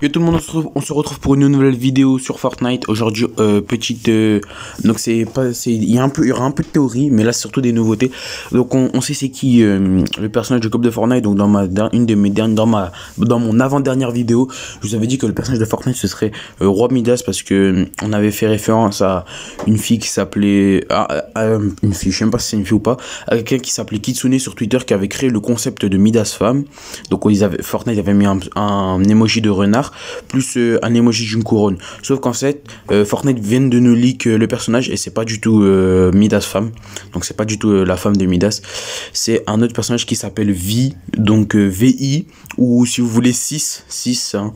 Yo tout le monde, on se retrouve pour une nouvelle vidéo sur Fortnite. Aujourd'hui, donc il y aura un peu de théorie, mais là c'est surtout des nouveautés. Donc on sait c'est qui le personnage du club de Fortnite. Donc dans mon avant-dernière vidéo, je vous avais dit que le personnage de Fortnite ce serait Roi Midas, parce que on avait fait référence à une fille qui s'appelait une fille, je sais même pas si c'est une fille ou pas, à quelqu'un qui s'appelait Kitsune sur Twitter, qui avait créé le concept de Midas femme. Donc Fortnite avait mis un emoji de renard plus un emoji d'une couronne. Sauf qu'en fait, Fortnite vient de nous leak le personnage, et c'est pas du tout Midas femme. Donc c'est pas du tout la femme de Midas. C'est un autre personnage qui s'appelle Vi, donc VI, ou si vous voulez 6 hein,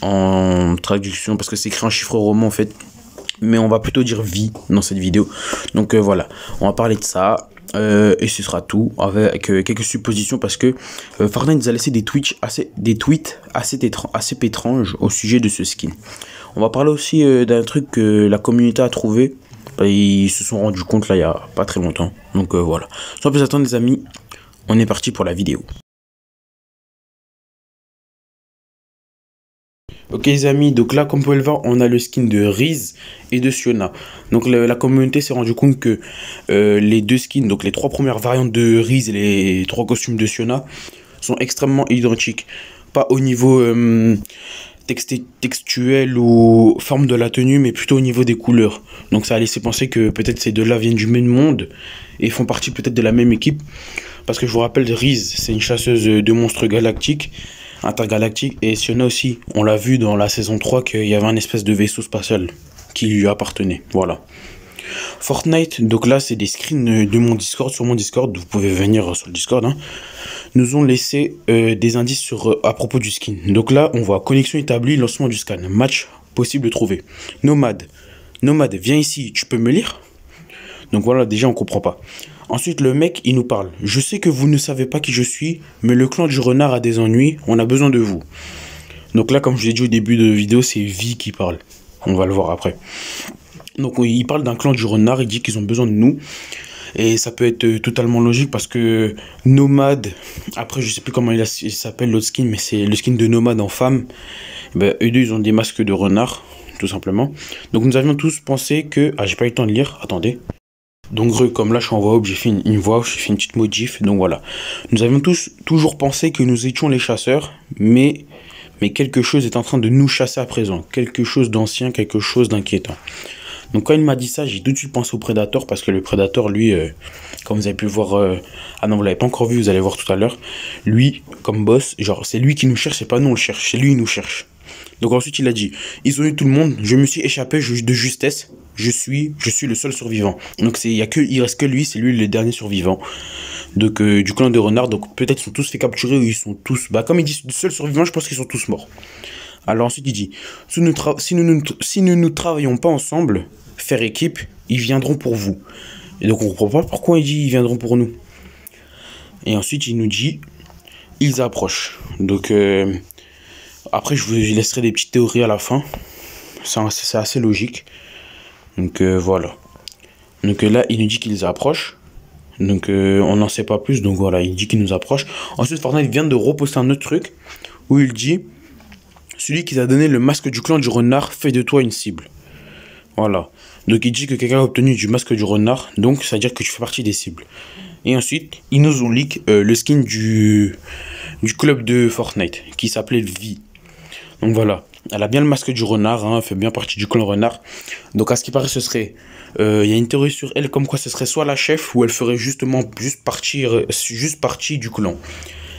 en traduction, parce que c'est écrit en chiffre roman en fait. Mais on va plutôt dire Vi dans cette vidéo. Donc voilà, on va parler de ça. Et ce sera tout, avec quelques suppositions, parce que Fortnite nous a laissé des tweets assez étranges au sujet de ce skin. On va parler aussi d'un truc que la communauté a trouvé. Ils se sont rendus compte là il y a pas très longtemps. Donc voilà. Sans plus attendre les amis, on est parti pour la vidéo. Ok les amis, donc là comme vous pouvez le voir, on a le skin de Riz et de Siona. Donc la communauté s'est rendu compte que les deux skins, donc les trois premières variantes de Riz et les trois costumes de Siona, sont extrêmement identiques. Pas au niveau textuel ou forme de la tenue, mais plutôt au niveau des couleurs. Donc ça a laissé penser que peut-être ces deux-là viennent du même monde et font partie peut-être de la même équipe. Parce que je vous rappelle, Riz, c'est une chasseuse de monstres galactiques, intergalactique, et Siona aussi, on l'a vu dans la saison 3 qu'il y avait un espèce de vaisseau spatial qui lui appartenait, voilà. Fortnite, donc là c'est des screens de mon Discord, sur mon Discord, vous pouvez venir sur le Discord, hein, nous ont laissé des indices à propos du skin. Donc là on voit connexion établie, lancement du scan, match possible trouvé, Nomade, viens ici, tu peux me lire? Donc voilà, déjà on comprend pas. Ensuite, le mec, il nous parle. Je sais que vous ne savez pas qui je suis, mais le clan du renard a des ennuis, on a besoin de vous. Donc là, comme je l'ai dit au début de la vidéo, c'est Vi qui parle. On va le voir après. Donc il parle d'un clan du renard, il dit qu'ils ont besoin de nous. Et ça peut être totalement logique parce que Nomade, après je sais plus comment il s'appelle l'autre skin, mais c'est le skin de Nomade en femme. Ben, eux deux, ils ont des masques de renard, tout simplement. Donc nous avions tous pensé que... Ah, j'ai pas eu le temps de lire, attendez. Donc comme là je suis en voix off, j'ai fait une voix off, j'ai fait une petite modif, donc voilà. Nous avions toujours pensé que nous étions les chasseurs, mais quelque chose est en train de nous chasser à présent. Quelque chose d'ancien, quelque chose d'inquiétant. Donc quand il m'a dit ça, j'ai tout de suite pensé au Predator, parce que le Predator, lui, comme vous avez pu le voir... Ah non, vous l'avez pas encore vu, vous allez voir tout à l'heure. Lui, comme boss, genre c'est lui qui nous cherche, c'est pas nous on le cherche, c'est lui qui nous cherche. Donc ensuite il a dit, ils ont eu tout le monde, je me suis échappé de justesse, je suis le seul survivant. Donc il reste que lui, c'est lui le dernier survivant. Donc du clan de renard, donc peut-être ils sont tous fait capturer, ou ils sont tous, bah comme il dit seul survivant, je pense qu'ils sont tous morts. Alors ensuite il dit, si nous ne travaillons pas ensemble, faire équipe, ils viendront pour vous. Et donc on comprend pas pourquoi il dit ils viendront pour nous. Et ensuite il nous dit, ils approchent. Donc après, je vous laisserai des petites théories à la fin. C'est assez logique. Donc voilà. Donc là, il nous dit qu'ils approchent. Donc on n'en sait pas plus. Donc voilà, il dit qu'il nous approche. Ensuite, Fortnite vient de reposter un autre truc où il dit, celui qui t'a donné le masque du clan du renard fait de toi une cible. Voilà. Donc il dit que quelqu'un a obtenu du masque du renard. Donc ça veut dire que tu fais partie des cibles. Et ensuite, ils nous ont leak le skin du club de Fortnite qui s'appelait Vi. Donc voilà, elle a bien le masque du renard, hein, elle fait bien partie du clan renard. Donc à ce qui paraît, ce serait... Il y a une théorie sur elle comme quoi ce serait soit la chef, ou elle ferait juste partie du clan.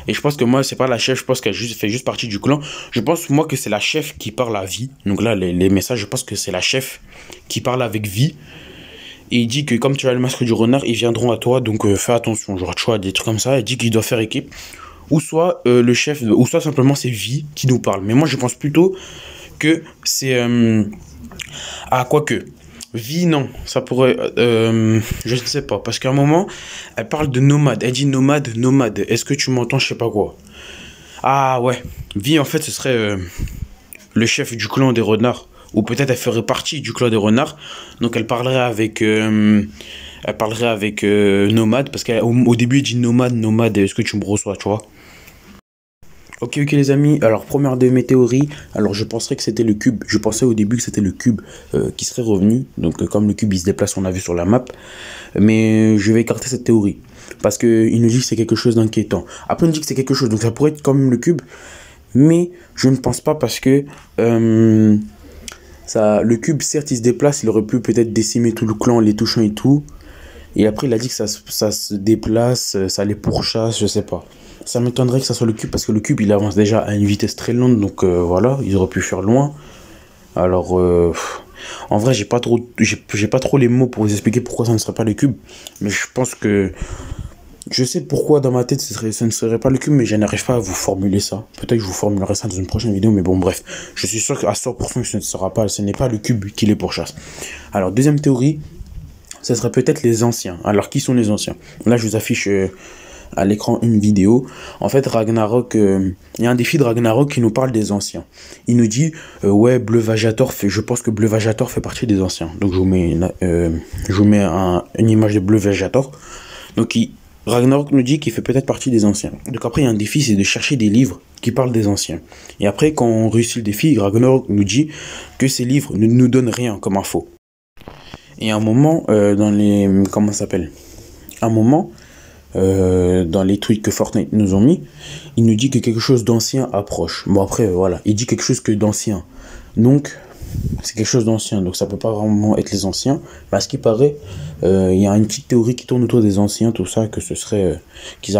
Et je pense que moi, c'est pas la chef, je pense qu'elle fait juste partie du clan. Je pense moi que c'est la chef qui parle à Vi. Donc là, les messages, je pense que c'est la chef qui parle avec Vi. Et il dit que comme tu as le masque du renard, ils viendront à toi, donc fais attention. Genre, tu vois, des trucs comme ça. Il dit qu'il doit faire équipe. Ou soit le chef, ou soit simplement c'est Vi qui nous parle. Mais moi je pense plutôt que c'est... Ah, quoique. Vi, non, ça pourrait... je ne sais pas, parce qu'à un moment, elle parle de nomade. Elle dit nomade. Est-ce que tu m'entends, je sais pas quoi. Ah ouais, Vi en fait ce serait le chef du clan des renards. Ou peut-être elle ferait partie du clan des renards. Donc elle parlerait avec... nomade, parce qu'au début elle dit nomade, est-ce que tu me reçois, tu vois. Ok, ok les amis, alors première de mes théories, alors je penserais que c'était le cube, je pensais au début que c'était le cube qui serait revenu, donc comme le cube il se déplace, on a vu sur la map, mais je vais écarter cette théorie, parce que il nous dit que c'est quelque chose d'inquiétant. Après il nous dit que c'est quelque chose, donc ça pourrait être quand même le cube, mais je ne pense pas parce que le cube certes il se déplace, il aurait pu peut-être décimer tout le clan en les touchant et tout, et après il a dit que ça se déplace, ça les pourchasse, je sais pas. Ça m'étonnerait que ça soit le cube parce que le cube il avance déjà à une vitesse très lente, donc voilà, ils auraient pu faire loin. Alors en vrai j'ai pas trop les mots pour vous expliquer pourquoi ça ne serait pas le cube, mais je pense que je sais pourquoi dans ma tête ça ne serait pas le cube, mais je n'arrive pas à vous formuler ça. Peut-être que je vous formulerai ça dans une prochaine vidéo, mais bon bref, je suis sûr qu'à 100% que ce n'est pas le cube qui les pourchasse. Alors deuxième théorie, ce serait peut-être les anciens. Alors qui sont les anciens? Là je vous affiche à l'écran une vidéo. En fait, Ragnarok, il y a un défi de Ragnarok qui nous parle des anciens. Il nous dit, ouais, je pense que Bleu Vagator fait partie des anciens. Donc, je vous mets une image de Bleu Vagator. Donc, Ragnarok nous dit qu'il fait peut-être partie des anciens. Donc, après, il y a un défi, c'est de chercher des livres qui parlent des anciens. Et après, quand on réussit le défi, Ragnarok nous dit que ces livres ne nous donnent rien comme info. Et à un moment, comment ça s'appelle? Un moment, dans les tweets que Fortnite nous ont mis, il nous dit que quelque chose d'ancien approche. Bon après voilà, il dit quelque chose que d'ancien. Donc c'est quelque chose d'ancien, donc ça peut pas vraiment être les anciens. Mais à ce qui paraît, il y a une petite théorie qui tourne autour des anciens, tout ça, que ce serait qu'ils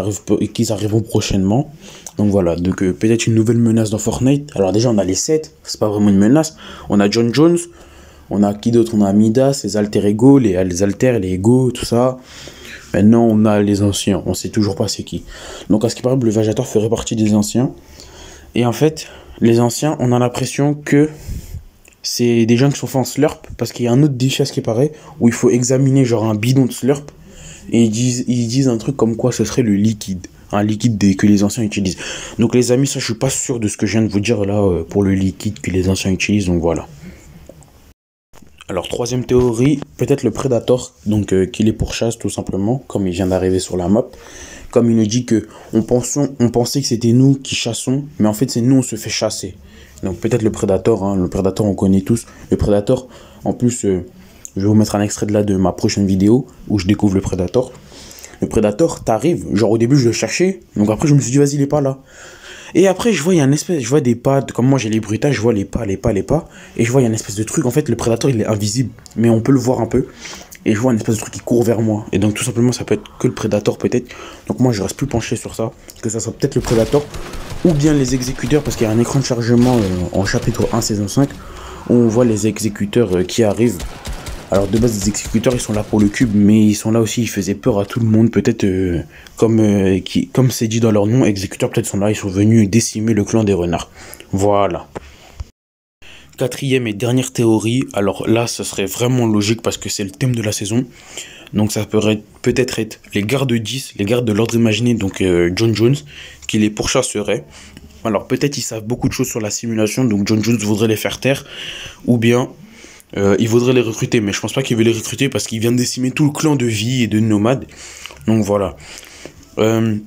arriveront prochainement. Donc voilà, donc peut-être une nouvelle menace dans Fortnite. Alors déjà on a les 7, c'est pas vraiment une menace. On a John Jones, on a qui d'autre? On a Midas, les alter ego, les alters, les ego, tout ça. Maintenant, on a les anciens. On sait toujours pas c'est qui. Donc, à ce qui paraît, le Vagator ferait partie des anciens. Et en fait, les anciens, on a l'impression que c'est des gens qui sont faits en slurp. Parce qu'il y a un autre défi, à ce qui paraît, où il faut examiner genre un bidon de slurp. Et ils disent un truc comme quoi ce serait le liquide. Un liquide que les anciens utilisent. Donc, les amis, ça, je suis pas sûr de ce que je viens de vous dire là pour le liquide que les anciens utilisent. Donc, voilà. Alors, troisième théorie, peut-être le Predator, donc qui les pourchasse tout simplement, comme il vient d'arriver sur la map. Comme il nous dit que on pensait que c'était nous qui chassons, mais en fait c'est nous on se fait chasser. Donc peut-être le Predator, hein, le Predator on connaît tous. Le Predator, en plus, je vais vous mettre un extrait de là de ma prochaine vidéo où je découvre le Predator. Le Predator, t'arrives, genre au début je le cherchais, donc après je me suis dit vas-y il est pas là. Et après, je vois des pas, comme moi j'ai les bruitages, je vois les pas, et je vois il y a une espèce de truc, en fait le prédateur il est invisible, mais on peut le voir un peu, et je vois une espèce de truc qui court vers moi, et donc tout simplement ça peut être que le prédateur peut-être, donc moi je reste plus penché sur ça, que ça soit peut-être le prédateur, ou bien les exécuteurs, parce qu'il y a un écran de chargement en chapitre 1 saison 5, où on voit les exécuteurs qui arrivent. Alors de base les exécuteurs ils sont là pour le cube, mais ils sont là aussi, ils faisaient peur à tout le monde, peut-être comme c'est dit dans leur nom, exécuteurs peut-être sont là, ils sont venus décimer le clan des renards. Voilà. Quatrième et dernière théorie, alors là ce serait vraiment logique parce que c'est le thème de la saison. Donc ça pourrait peut-être être les gardes 10, les gardes de l'ordre imaginé, donc John Jones, qui les pourchasseraient. Alors peut-être ils savent beaucoup de choses sur la simulation, donc John Jones voudrait les faire taire, ou bien il voudrait les recruter, mais je pense pas qu'il veut les recruter parce qu'il vient de décimer tout le clan de vie et de nomades. Donc voilà. Peut-être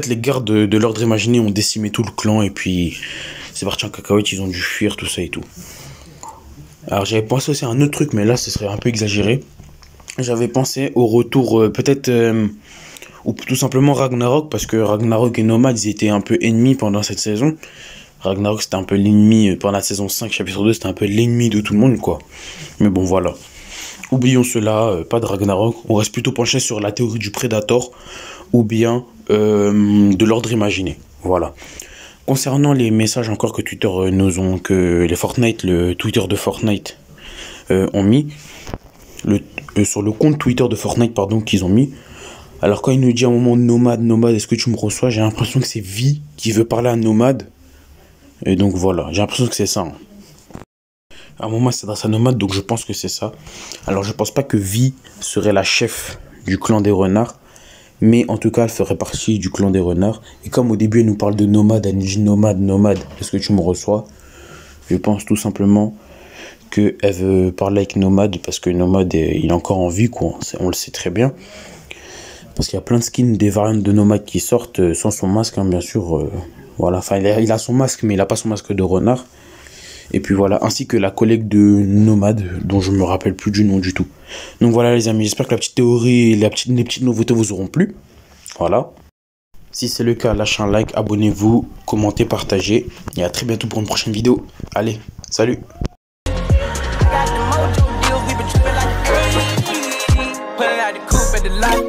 les gardes de l'ordre imaginé ont décimé tout le clan et puis c'est parti en cacahuète, ils ont dû fuir, tout ça et tout. Alors j'avais pensé aussi à un autre truc, mais là ce serait un peu exagéré. J'avais pensé au retour ou tout simplement Ragnarok, parce que Ragnarok et Nomad ils étaient un peu ennemis pendant cette saison. Ragnarok c'était un peu l'ennemi, pendant la saison 5 chapitre 2 c'était un peu l'ennemi de tout le monde quoi. Mais bon voilà. Oublions cela, pas de Ragnarok, on reste plutôt penché sur la théorie du Predator ou bien de l'ordre imaginé. Voilà. Concernant les messages encore que Twitter le Twitter de Fortnite ont mis, sur le compte Twitter de Fortnite pardon qu'ils ont mis. Alors quand il nous dit à un moment nomade, est-ce que tu me reçois, j'ai l'impression que c'est Vi qui veut parler à Nomade. Et donc voilà, j'ai l'impression que c'est ça. À un moment, c'est dans sa nomade, donc je pense que c'est ça. Alors, je pense pas que Vi serait la chef du clan des renards, mais en tout cas, elle ferait partie du clan des renards. Et comme au début, elle nous parle de nomade, elle nous dit nomade, est-ce que tu me reçois? Je pense tout simplement qu'elle veut parler avec Nomade, parce que Nomade, il est encore en vie, quoi. On le sait très bien. Parce qu'il y a plein de skins, des variantes de nomades qui sortent sans son masque, hein, bien sûr. Voilà, enfin, il a son masque, mais il n'a pas son masque de renard. Et puis voilà, ainsi que la collègue de nomades, dont je me rappelle plus du nom du tout. Donc voilà les amis, j'espère que la petite théorie et les petites nouveautés vous auront plu. Voilà. Si c'est le cas, lâchez un like, abonnez-vous, commentez, partagez. Et à très bientôt pour une prochaine vidéo. Allez, salut! Put it out the coupe at the lot.